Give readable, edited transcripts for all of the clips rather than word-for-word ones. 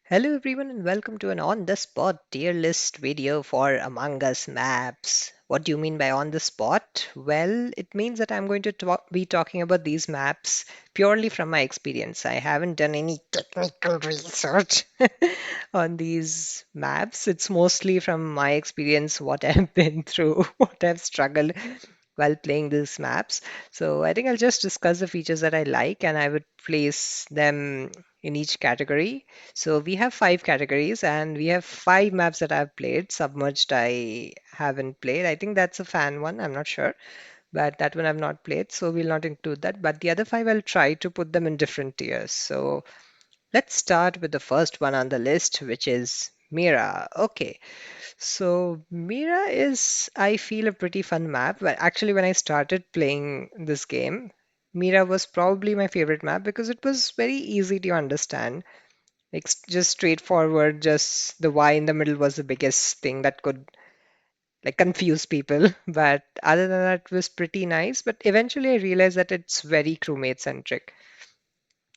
Hello everyone and welcome to an on-the-spot tier list video for Among Us maps. What do you mean by on the spot? Well, it means that I'm going to be talking about these maps purely from my experience. I haven't done any technical research on these maps. It's mostly from my experience, what I've been through, what I've struggled while playing these maps. So I think I'll just discuss the features that I like and I would place them in each category. So we have five categories and we have five maps that I've played. Submerged, I haven't played. I think that's a fan one. I'm not sure, but that one I've not played, so we'll not include that. But the other five, I'll try to put them in different tiers. So let's start with the first one on the list, which is Mira. Okay, so Mira is, I feel, a pretty fun map. But actually, when I started playing this game, Mira was probably my favorite map because it was very easy to understand. Just straightforward, just the Y in the middle was the biggest thing that could like confuse people. But other than that, it was pretty nice. But eventually I realized that it's very crewmate centric.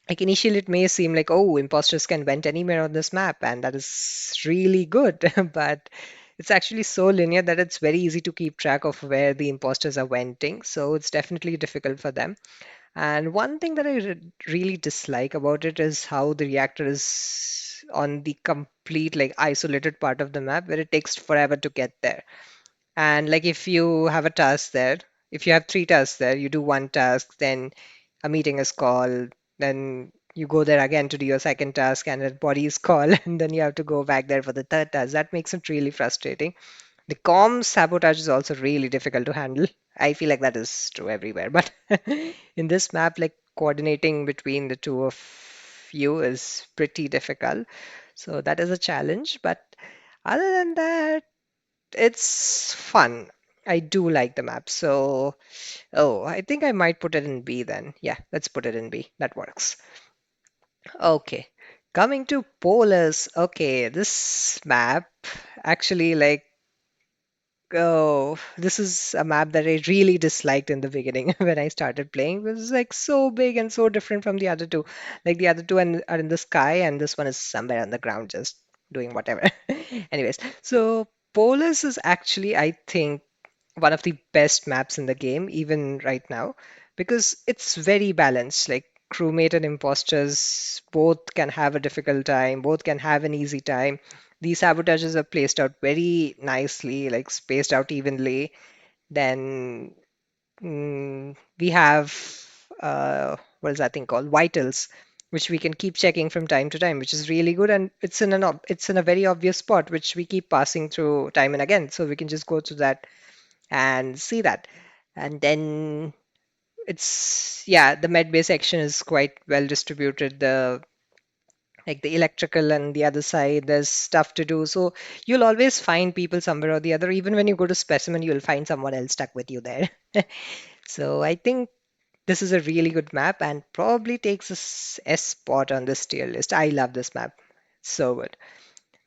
Like initially it may seem like, oh, imposters can vent anywhere on this map, and that is really good. But it's actually so linear that it's very easy to keep track of where the imposters are venting. So it's definitely difficult for them. And one thing that I really dislike about it is how the reactor is on the complete, like, isolated part of the map where it takes forever to get there. And, like, if you have a task there, if you have three tasks there, you do one task, then a meeting is called, then you go there again to do your second task, and a body is called, and then you have to go back there for the third task. That makes it really frustrating. The comms sabotage is also really difficult to handle. I feel like that is true everywhere, but in this map, like coordinating between the two of you is pretty difficult. So that is a challenge. But other than that, it's fun. I do like the map. So, oh, I think I might put it in B then. Yeah, let's put it in B. That works. Okay. Coming to Polus. Okay, this map actually like oh, this is a map that I really disliked in the beginning when I started playing. It was like so big and so different from the other two. Like the other two are in the sky, and this one is somewhere on the ground, just doing whatever. Anyways, so Polus is actually, I think, one of the best maps in the game, even right now, because it's very balanced. Like crewmate and imposters both can have a difficult time, both can have an easy time. These sabotages are placed out very nicely, like spaced out evenly. Then we have what is that thing called? Vitals, which we can keep checking from time to time, which is really good. And it's in a very obvious spot, which we keep passing through time and again. So we can just go to that and see that. And then it's yeah, the med bay section is quite well distributed. The like the electrical and the other side, there's stuff to do. So you'll always find people somewhere or the other. Even when you go to specimen, you'll find someone else stuck with you there. So I think this is a really good map and probably takes a S spot on this tier list. I love this map. So good.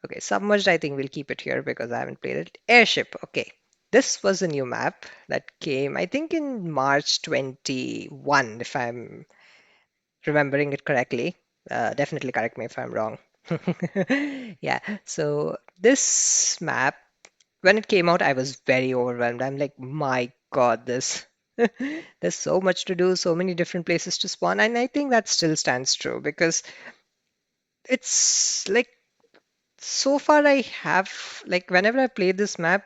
Okay, submerged, I think we'll keep it here because I haven't played it. Airship, okay. This was a new map that came, I think, in March 21, if I'm remembering it correctly. Definitely correct me if I'm wrong. Yeah, so this map, when it came out, I was very overwhelmed. I'm like, my God, this. There's so much to do, so many different places to spawn, and I think that still stands true because it's like so far I have like whenever I play this map,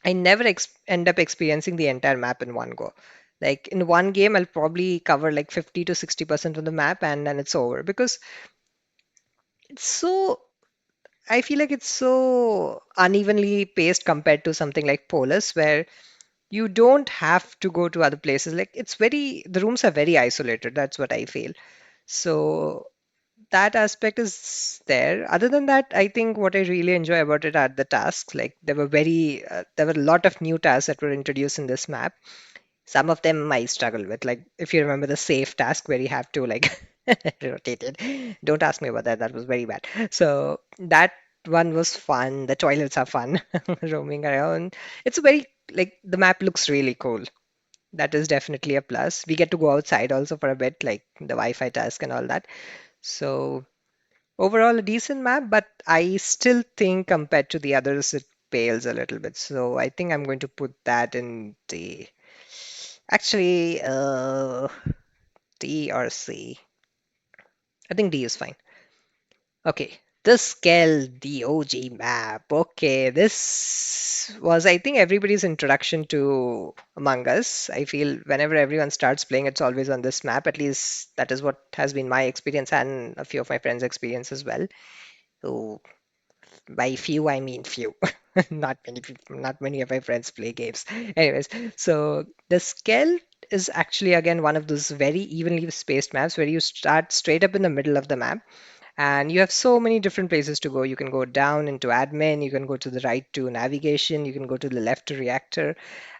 I never end up experiencing the entire map in one go. Like in one game, I'll probably cover like 50 to 60% of the map and then it's over because it's so, I feel like it's so unevenly paced compared to something like Polus, where you don't have to go to other places. Like it's very, the rooms are very isolated. That's what I feel. So that aspect is there. Other than that, I think what I really enjoy about it are the tasks. Like there were a lot of new tasks that were introduced in this map. Some of them I struggle with. Like if you remember the safe task where you have to like rotate it. Don't ask me about that. That was very bad. So that one was fun. The toilets are fun, roaming around. It's a very like the map looks really cool. That is definitely a plus. We get to go outside also for a bit, like the Wi-Fi task and all that. So Overall, a decent map, but I still think compared to the others, it pales a little bit. So I think I'm going to put that in D. Actually, D or C. I think D is fine. Okay, the Skeld, the OG map. Okay, this was, I think, everybody's introduction to Among Us. I feel whenever everyone starts playing, it's always on this map. At least that is what has been my experience and a few of my friends' experience as well. So by few, I mean few. Not many people, not many of my friends play games. Anyways, so the Skeld is actually again one of those very evenly spaced maps where you start straight up in the middle of the map and you have so many different places to go. You can go down into admin, you can go to the right to navigation, you can go to the left to reactor,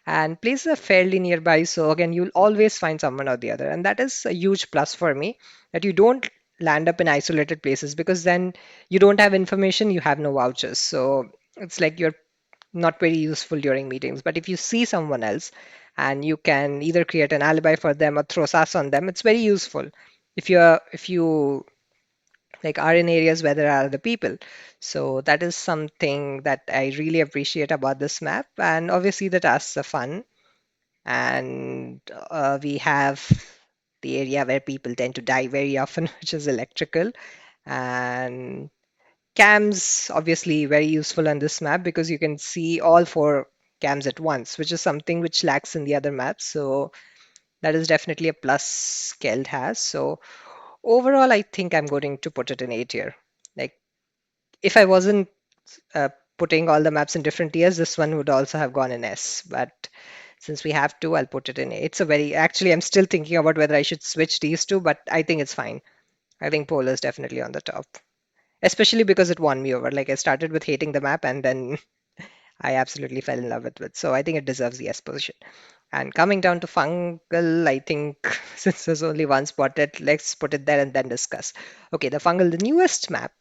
and places are fairly nearby. So again, you'll always find someone or the other. And that is a huge plus for me that you don't land up in isolated places because then you don't have information, you have no vouchers. So it's like you're not very useful during meetings. But if you see someone else and you can either create an alibi for them or throw sass on them, it's very useful. If you like are in areas where there are other people. So that is something that I really appreciate about this map. And obviously the tasks are fun. And we have the area where people tend to die very often, which is electrical. And cams obviously very useful on this map because you can see all four cams at once, which is something which lacks in the other maps. So that is definitely a plus Skeld has. So overall, I think I'm going to put it in A tier. Like if I wasn't uh, putting all the maps in different tiers, this one would also have gone in S. But since we have to, I'll put it in A. It's a very, actually, I'm still thinking about whether I should switch these two, but I think it's fine. I think Polar is definitely on the top, especially because it won me over. Like I started with hating the map and then I absolutely fell in love with it. So I think it deserves the S position. And coming down to Fungal, I think since there's only one spotted, let's put it there and then discuss. Okay, the Fungal, the newest map.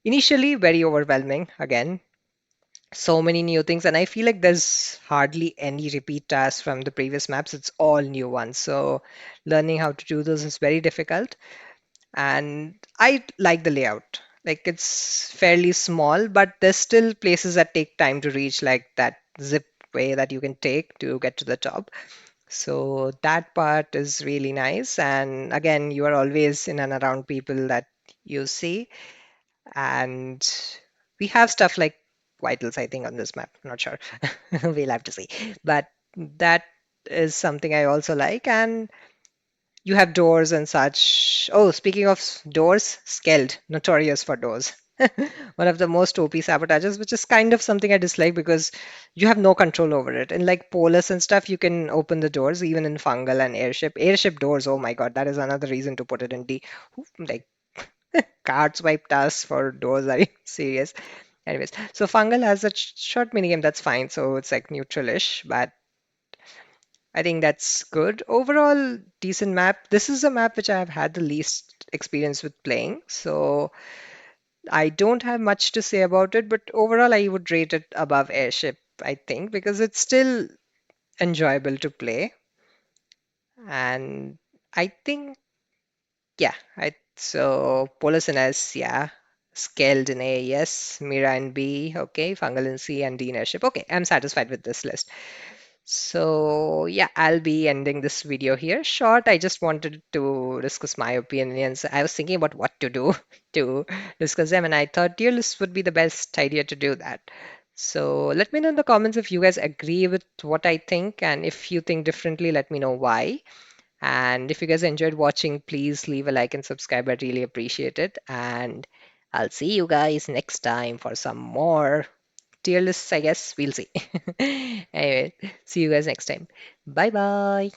Initially, very overwhelming again. So many new things, and I feel like there's hardly any repeat tasks from the previous maps. It's all new ones. So learning how to do those is very difficult. And I like the layout. Like it's fairly small, but there's still places that take time to reach, like that zip way that you can take to get to the top. So that part is really nice. And again, you are always in and around people that you see. And we have stuff like vitals, I think, on this map. Not sure. We'll have to see. But that is something I also like. And you have doors and such. Oh, speaking of doors, Skeld, notorious for doors. One of the most OP sabotages, which is kind of something I dislike because you have no control over it. And like Polus and stuff, you can open the doors, even in Fungal and Airship. Airship doors, oh my god, that is another reason to put it in D. Like card swipe tasks for doors are you serious? Anyways, so Fungal has a short minigame that's fine, so it's like neutral-ish, but I think that's good. Overall, decent map. This is a map which I have had the least experience with playing, so I don't have much to say about it, but overall, I would rate it above Airship, I think, because it's still enjoyable to play. And I think, yeah, so Polus in S, yeah. Skeld in A, yes. Mira in B, okay. Fungal in C, and D in Airship. Okay, I'm satisfied with this list. So yeah, I'll be ending this video here. Short, I just wanted to discuss my opinions. I was thinking about what to do to discuss them, and I thought tier list would be the best idea to do that. So let me know in the comments if you guys agree with what I think, and if you think differently, let me know why. And if you guys enjoyed watching, please leave a like and subscribe. I really appreciate it. And I'll see you guys next time for some more tier lists, I guess. We'll see. Anyway, see you guys next time. Bye bye.